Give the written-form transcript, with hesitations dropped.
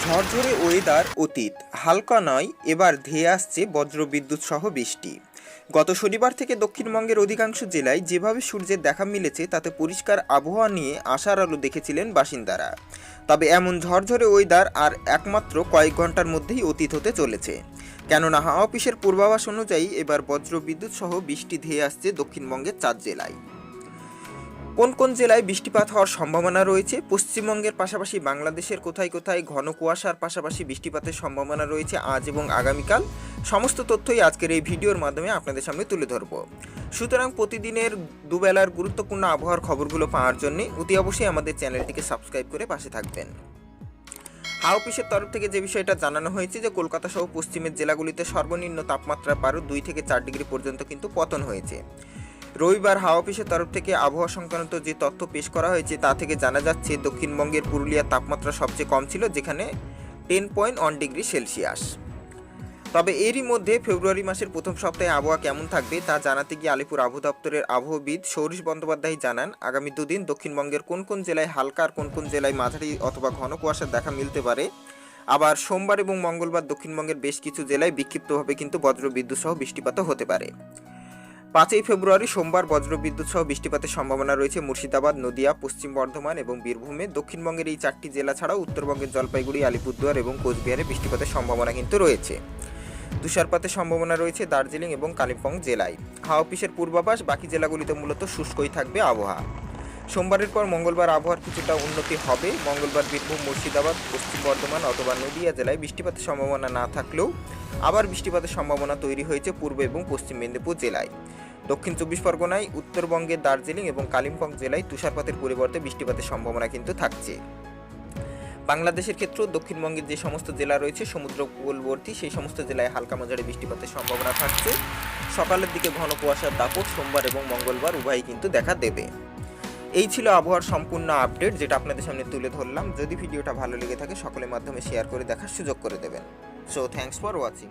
ঝরঝরে ওয়েদার অতীত, হালকা নয়, এবার ধেয়ে আসছে বজ্রবিদ্যুৎ সহ বৃষ্টি। গত শনিবার থেকে দক্ষিণবঙ্গের অধিকাংশ জেলায় যেভাবে সূর্যের দেখা মিলেছে তাতে পরিষ্কার আবহাওয়া নিয়ে আশার আলো দেখেছিলেন বাসিন্দারা। তবে এমন ঝরঝরে ওয়েদার আর একমাত্র কয়েক ঘন্টার মধ্যেই অতীত হতে চলেছে, কেননা হাওয়া অফিসের পূর্বাভাস অনুযায়ী এবার বজ্রবিদ্যুৎ সহ বৃষ্টি ধেয়ে আসছে দক্ষিণবঙ্গের 4 জেলায়। কোন কোন জেলায় বৃষ্টিপাত হওয়ার সম্ভাবনা রয়েছে? পশ্চিমবঙ্গের পাশাপাশি বাংলাদেশের কোথায় কোথায় ঘন কুয়াশার পাশাপাশি বৃষ্টিপাতের সম্ভাবনা রয়েছে আজ এবং আগামীকাল, সমস্ত তথ্যই আজকের এই ভিডিওর মাধ্যমে আপনাদের সামনে তুলে ধরব। সুতরাং প্রতিদিনের দুবেলার গুরুত্বপূর্ণ আবহাওয়ার খবরগুলো পাওয়ার জন্য অতি অবশ্যই আমাদের চ্যানেলটিকে সাবস্ক্রাইব করে পাশে থাকবেন। হাওয়া অফিসের তরফ থেকে যে বিষয়টা জানানো হয়েছে যে কলকাতা সহ পশ্চিমের জেলাগুলিতে সর্বনিম্ন তাপমাত্রা 2 থেকে 4 ডিগ্রি পর্যন্ত কিন্তু পতন হয়েছে। রবিবার হাওয়া অফিসের তরফ থেকে আবহাওয়া সংক্রান্ত যে তথ্য পেশ করা হয়েছে তা থেকে জানা যাচ্ছে দক্ষিণবঙ্গের পুরুলিয়ার তাপমাত্রা সবচেয়ে কম ছিল, যেখানে 10.1 ডিগ্রি সেলসিয়াস। তবে এরই মধ্যে ফেব্রুয়ারি মাসের প্রথম সপ্তাহে আবহাওয়া কেমন থাকবে তা জানাতে গিয়ে আলিপুর আবহাওয়া দপ্তরের আবহাওয়াবিদ সৌরিশ বন্দ্যোপাধ্যায় জানান, আগামী দুদিন দক্ষিণবঙ্গের কোন কোন জেলায় হালকা আর কোন কোন জেলায় মাঝারি অথবা ঘন কুয়াশার দেখা মিলতে পারে। আবার সোমবার এবং মঙ্গলবার দক্ষিণবঙ্গের বেশ কিছু জেলায় বিক্ষিপ্তভাবে কিন্তু বজ্রবিদ্যুৎ সহ বৃষ্টিপাতও হতে পারে। 5 ফেব্রুয়ারি সোমবার বজ্রবিদ্যুৎ সহ বৃষ্টিপাতের সম্ভাবনা রয়েছে মুর্শিদাবাদ, নদিয়া, পশ্চিম বর্ধমান এবং বীরভূমে। দক্ষিণবঙ্গের এই 4টি জেলা ছাড়াও উত্তরবঙ্গের জলপাইগুড়ি, আলিপুরদুয়ার এবং কোচবিহারে বৃষ্টিপাতের সম্ভাবনা কিন্তু রয়েছে। তুষারপাতের সম্ভাবনা রয়েছে দার্জিলিং এবং কালিম্পং জেলায়। হাওয়া অফিসের পূর্বাভাস, বাকি জেলাগুলিতে মূলত শুষ্কই থাকবে আবহাওয়া। সোমবারের পর মঙ্গলবার আবহাওয়ার কিছুটা উন্নতি হবে। মঙ্গলবার বীরভূম, মুর্শিদাবাদ, পশ্চিম বর্ধমান অথবা নদিয়া জেলায় বৃষ্টিপাতের সম্ভাবনা না থাকলেও আবার বৃষ্টিপাতের সম্ভাবনা তৈরি হয়েছে পূর্ব এবং পশ্চিম মেদিনীপুর জেলায়। দক্ষিণ 24 পরগনায়, উত্তরবঙ্গের দার্জিলিং এবং কালিম্পং জেলায় তুষারপাতের পরিবর্তে বৃষ্টিপাতের সম্ভাবনা কিন্তু থাকছে। বাংলাদেশের ক্ষেত্রেও দক্ষিণবঙ্গের যে সমস্ত জেলা রয়েছে সমুদ্র উপকূলবর্তী সেই সমস্ত জেলায় হালকা মাঝারি বৃষ্টিপাতের সম্ভাবনা থাকছে। সকালের দিকে ঘন কুয়াশার দাপট সোমবার এবং মঙ্গলবার উভয়ই কিন্তু দেখা দেবে। এই ছিল আবহাওয়ার সম্পূর্ণ আপডেট, যেটা আপনাদের সামনে তুলে ধরলাম। যদি ভিডিওটা ভালো লেগে থাকে সকলের মাধ্যমে শেয়ার করে দেখার সুযোগ করে দেবেন। So thanks for watching.